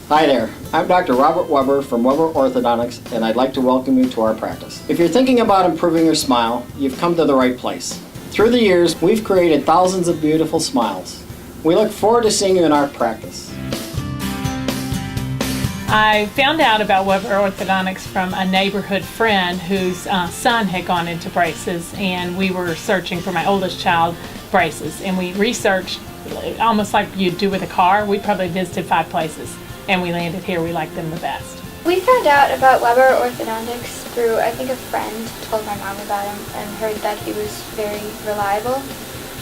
Hi there, I'm Dr. Robert Weber from Weber Orthodontics, and I'd like to welcome you to our practice. If you're thinking about improving your smile, you've come to the right place. Through the years, we've created thousands of beautiful smiles. We look forward to seeing you in our practice. I found out about Weber Orthodontics from a neighborhood friend whose son had gone into braces, and we were searching for my oldest child braces, and we researched almost like you do with a car. We probably visited 5 places, and we landed here. We liked them the best. We found out about Weber Orthodontics through, I think, a friend told my mom about him and heard that he was very reliable,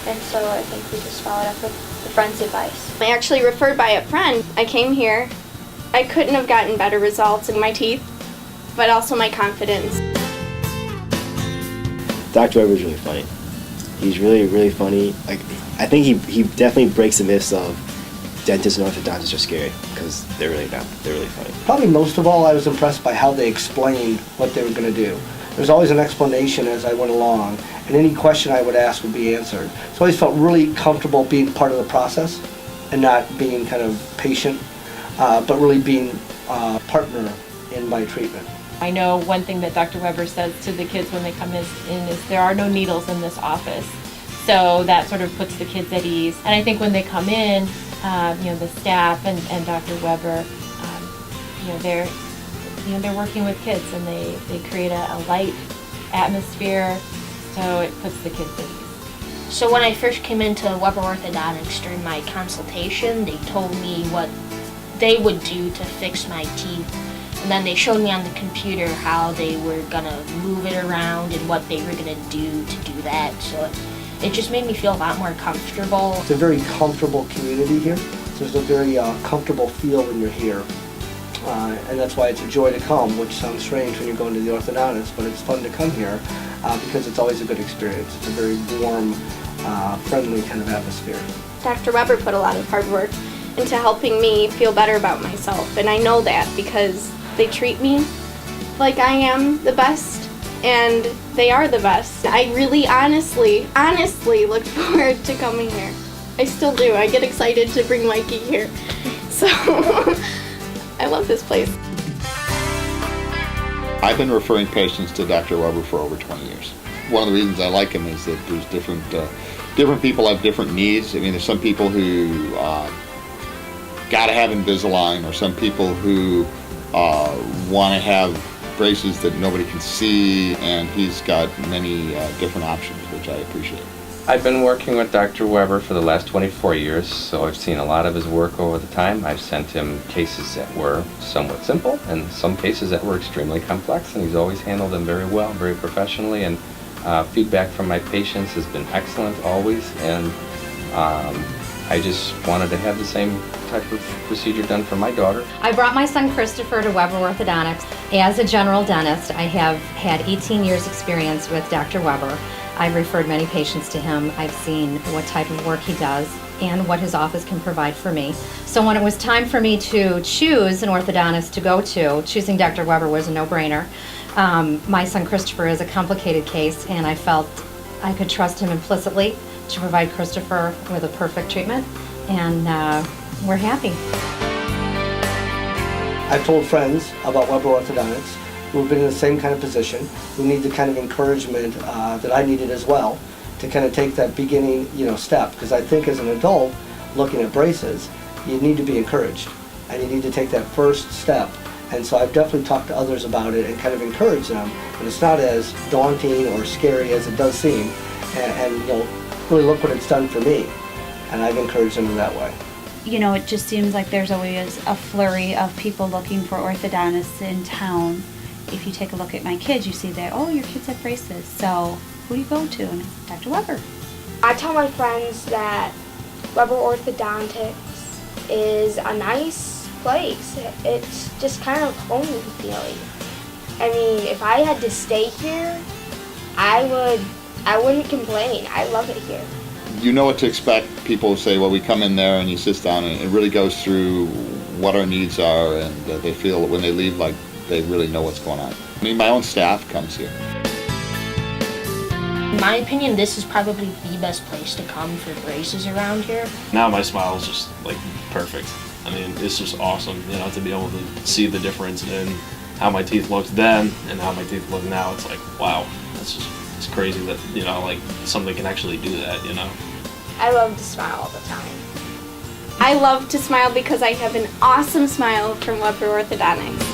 and so I think we just followed up with the friend's advice. I actually referred by a friend. I came here. I couldn't have gotten better results in my teeth, but also my confidence. Dr. Weber's really funny. He's really, really funny. I think he definitely breaks the myths of dentists and orthodontists are scary, because they're really not. They're really funny. Probably most of all, I was impressed by how they explained what they were going to do. There was always an explanation as I went along, and any question I would ask would be answered. So I always felt really comfortable being part of the process and not being kind of patient, but really being a partner in my treatment. I know one thing that Dr. Weber says to the kids when they come in is there are no needles in this office. So that sort of puts the kids at ease. And I think when they come in, the staff and Dr. Weber, they're working with kids, and they create a light atmosphere, so it puts the kids at ease. So when I first came into Weber Orthodontics during my consultation, they told me what they would do to fix my teeth. And then they showed me on the computer how they were gonna move it around and what they were gonna do to do that. So it just made me feel a lot more comfortable. It's a very comfortable community here. So there's a very comfortable feel when you're here. And that's why it's a joy to come, which sounds strange when you're going to the orthodontist, but it's fun to come here because it's always a good experience. It's a very warm, friendly kind of atmosphere. Dr. Weber put a lot of hard work into helping me feel better about myself, and I know that because they treat me like I am the best, and they are the best. I really honestly look forward to coming here. I still do. I get excited to bring Mikey here. So I love this place. I've been referring patients to Dr. Weber for over 20 years. One of the reasons I like him is that there's different people have different needs. I mean, there's some people who got to have Invisalign, or some people who want to have braces that nobody can see, and he's got many different options, which I appreciate. I've been working with Dr. Weber for the last 24 years, so I've seen a lot of his work over the time. I've sent him cases that were somewhat simple and some cases that were extremely complex, and he's always handled them very well, very professionally, and feedback from my patients has been excellent always, and I just wanted to have the same type of procedure done for my daughter. I brought my son Christopher to Weber Orthodontics. As a general dentist, I have had 18 years experience with Dr. Weber. I've referred many patients to him. I've seen what type of work he does and what his office can provide for me. So when it was time for me to choose an orthodontist to go to, choosing Dr. Weber was a no-brainer. My son Christopher is a complicated case, and I felt I could trust him implicitly to provide Christopher with a perfect treatment, and we're happy. I've told friends about Weber Orthodontics who've been in the same kind of position, who need the kind of encouragement that I needed as well to kind of take that beginning, step. Because I think as an adult looking at braces, you need to be encouraged, and you need to take that first step. And so I've definitely talked to others about it and kind of encouraged them. And it's not as daunting or scary as it does seem. And really look what it's done for me. And I've encouraged them in that way. It just seems like there's always a flurry of people looking for orthodontists in town. If you take a look at my kids, you see that, oh, your kids have braces, so who do you go to? And it's Dr. Weber. I tell my friends that Weber Orthodontics is a nice place. It's just kind of homey feeling. I mean, if I had to stay here, I wouldn't complain. I love it here. You know what to expect. People say, well, we come in there and he sits down, and it really goes through what our needs are, and they feel that when they leave like they really know what's going on. I mean, my own staff comes here. In my opinion, this is probably the best place to come for braces around here. Now my smile is just perfect. I mean, it's just awesome, you know, to be able to see the difference in how my teeth looked then and how my teeth look now. It's like, wow, it's crazy that, you know, like something can actually do that, you know. I love to smile all the time. I love to smile because I have an awesome smile from Weber Orthodontics.